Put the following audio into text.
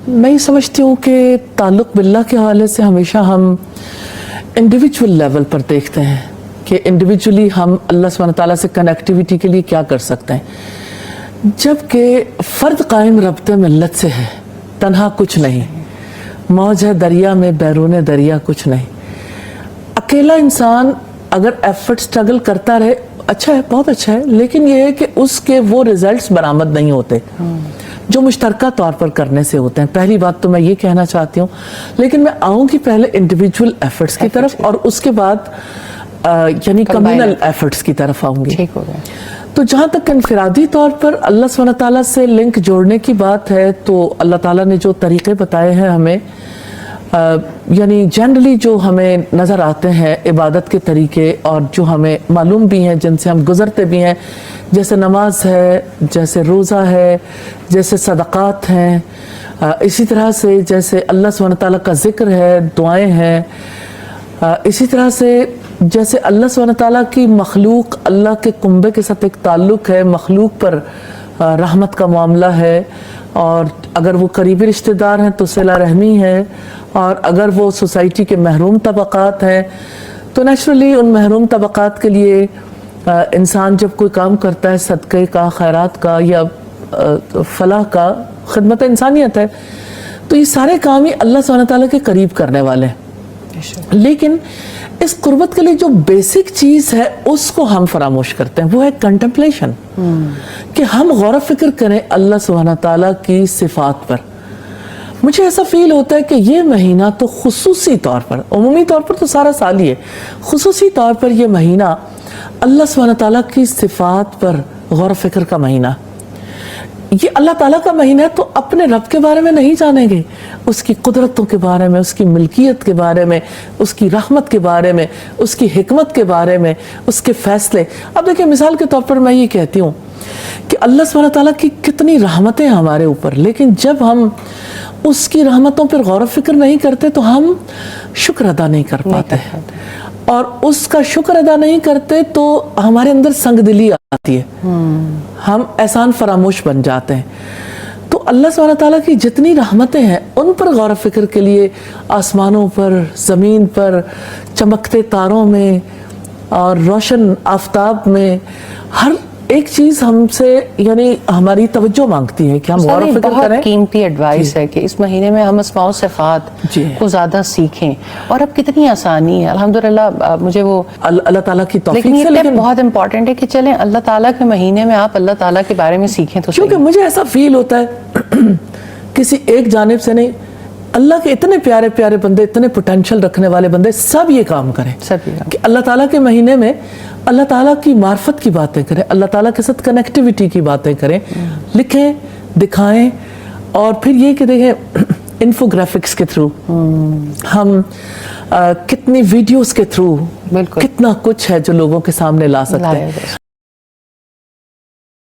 मैं ये समझती हूँ कि ताल्लुक़ बिल्लाह के हवाले से हमेशा हम इंडिविजुअल लेवल पर देखते हैं कि इंडिविजुअली हम अल्लाह सुब्हानहू तआला से कनेक्टिविटी के लिए क्या कर सकते हैं, जबकि फ़र्द कायम रब्ते मिल्लत से है, तन्हा कुछ नहीं, मौज है दरिया में बैरून दरिया कुछ नहीं। अकेला इंसान अगर एफर्ट स्ट्रगल करता रहे अच्छा है, बहुत अच्छा है, लेकिन ये है कि उसके वो रिजल्ट्स बरामद नहीं होते जो मुश्तरका तौर पर करने से होते हैं। पहली बात तो मैं ये कहना चाहती हूँ, लेकिन मैं आऊँगी पहले इंडिविजुअल एफर्ट्स की तरफ और उसके बाद यानी कम्युनल एफर्ट्स की तरफ आऊँगी। ठीक हो गया। तो जहाँ तक इनफरादी तौर पर अल्लाह सुब्हानहू तआला से लिंक जोड़ने की बात है, तो अल्लाह ताला ने जो तरीक़े बताए हैं हमें, यानी जनरली जो हमें नज़र आते हैं इबादत के तरीके और जो हमें मालूम भी हैं, जिनसे हम गुज़रते भी हैं, जैसे नमाज है, जैसे रोज़ा है, जैसे सदक़ात हैं, इसी तरह से जैसे अल्लाह सुब्हानहू तआला का ज़िक्र है, दुआएं हैं, इसी तरह से जैसे अल्लाह सुब्हानहू तआला की मखलूक, अल्लाह के कुंबे के साथ एक ताल्लुक़ है, मखलूक पर रहमत का मामला है, और अगर वो करीबी रिश्तेदार हैं तो सिला रहमी है, और अगर वो सोसाइटी के महरूम तबक़ात हैं तो नेचुरली उन महरूम तबक़ात के लिए इंसान जब कोई काम करता है सदक़े का, खैरात का या फलाह का, खिदमत इंसानियत है, तो ये सारे काम ही अल्लाह सुब्हानहू तआला के करीब करने वाले हैं। लेकिन इस कुर्बत के लिए जो बेसिक चीज़ है उसको हम फरामोश करते हैं, वो है कंटेम्पलेशन, कि हम गौर फिक्र करें अल्लाह सुब्हानहू तआला की सिफ़ात पर। मुझे ऐसा फील होता है कि ये महीना तो खुसूसी तौर पर, उमूमी तौर पर तो सारा साल ही है, खुसूसी तौर पर ये महीना अल्लाह सुब्हानहू तआला की सिफ़ात पर गौर फिक्र का महीना। ये अल्लाह ताला का महीना है तो अपने रब के बारे में नहीं जानेंगे, उसकी कुदरतों के बारे में, उसकी मिल्कियत के बारे में, उसकी रहमत के बारे में, उसकी हिकमत के बारे में, उसके फैसले। अब देखिए मिसाल के तौर पर मैं ये कहती हूँ कि अल्लाह सुब्हानहू तआला की कितनी रहमतें हैं हमारे ऊपर, लेकिन जब हम उसकी रहमतों पर गौर फिक्र नहीं करते तो हम शुक्र अदा नहीं कर पाते, और उसका शुक्र अदा नहीं करते तो हमारे अंदर संगदिली आती है, हम एहसान फरामोश बन जाते हैं। तो अल्लाह सुब्हानहू तआला की जितनी रहमतें हैं उन पर गौर फिक्र के लिए आसमानों पर, ज़मीन पर, चमकते तारों में और रोशन आफताब में हर एक चीज़ हमसे यानी हमारी तवज्जो मांगती है कि हम गौर फिक्र करें। बहुत कीमती एडवाइस है कि इस महीने में हम अस्माओ सिफ़ात को ज़्यादा सीखें, और अब कितनी आसानी है अल्हम्दुलिल्लाह। मुझे वो अल्लाह ताला की तौफीक से, लेकिन बहुत इंपॉर्टेंट है कि चलें अल्लाह ताला के महीने में आप अल्लाह ताला के बारे में सीखें तो, क्योंकि मुझे ऐसा फील होता है किसी एक जानिब से नहीं, अल्लाह के इतने प्यारे प्यारे बंदे, इतने पोटेंशियल रखने वाले बंदे सब ये काम करें, कि अल्लाह ताला के महीने में अल्लाह ताला की मार्फत की बातें करें, अल्लाह ताला के साथ कनेक्टिविटी की बातें करें, लिखें, दिखाएं, और फिर ये कि देखें इन्फोग्राफिक्स के थ्रू हम कितनी वीडियोस के थ्रू कितना कुछ है जो लोगों के सामने ला सकते हैं।